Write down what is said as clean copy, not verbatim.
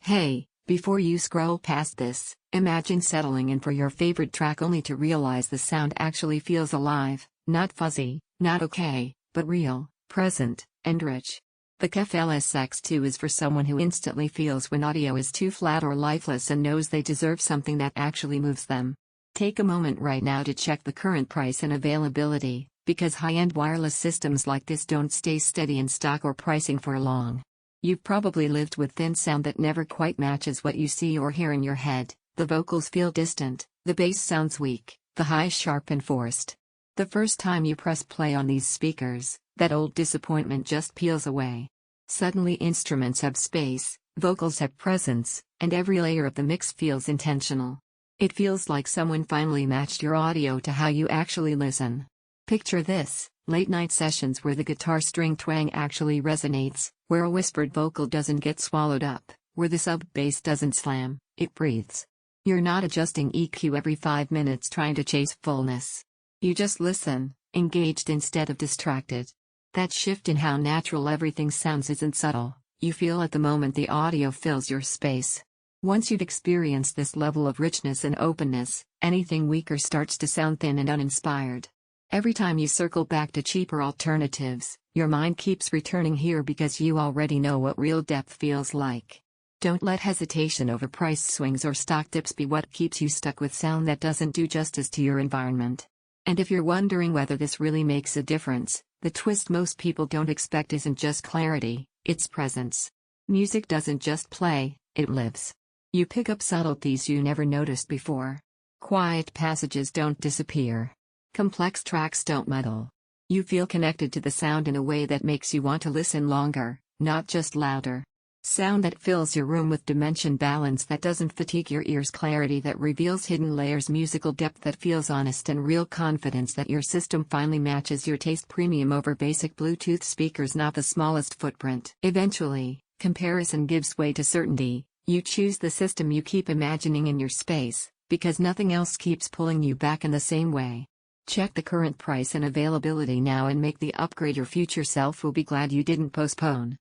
Hey, before you scroll past this, imagine settling in for your favorite track only to realize the sound actually feels alive, not fuzzy, not okay, but real, present, and rich. The KEF LSX2 is for someone who instantly feels when audio is too flat or lifeless and knows they deserve something that actually moves them. Take a moment right now to check the current price and availability, because high-end wireless systems like this don't stay steady in stock or pricing for long. You've probably lived with thin sound that never quite matches what you see or hear in your head. The vocals feel distant, the bass sounds weak, the highs sharp and forced. The first time you press play on these speakers, that old disappointment just peels away. Suddenly instruments have space, vocals have presence, and every layer of the mix feels intentional. It feels like someone finally matched your audio to how you actually listen. Picture this: late-night sessions where the guitar string twang actually resonates, where a whispered vocal doesn't get swallowed up, where the sub-bass doesn't slam, it breathes. You're not adjusting EQ every 5 minutes trying to chase fullness. You just listen, engaged instead of distracted. That shift in how natural everything sounds isn't subtle, you feel at the moment the audio fills your space. Once you've experienced this level of richness and openness, anything weaker starts to sound thin and uninspired. Every time you circle back to cheaper alternatives, your mind keeps returning here because you already know what real depth feels like. Don't let hesitation over price swings or stock dips be what keeps you stuck with sound that doesn't do justice to your environment. And if you're wondering whether this really makes a difference, the twist most people don't expect isn't just clarity, it's presence. Music doesn't just play, it lives. You pick up subtleties you never noticed before. Quiet passages don't disappear. Complex tracks don't muddle. You feel connected to the sound in a way that makes you want to listen longer, not just louder. Sound that fills your room with dimension, balance that doesn't fatigue your ears, clarity that reveals hidden layers, musical depth that feels honest, and real confidence that your system finally matches your taste. Premium over basic Bluetooth speakers, not the smallest footprint. Eventually, comparison gives way to certainty. You choose the system you keep imagining in your space, because nothing else keeps pulling you back in the same way. Check the current price and availability now and make the upgrade your future self will be glad you didn't postpone.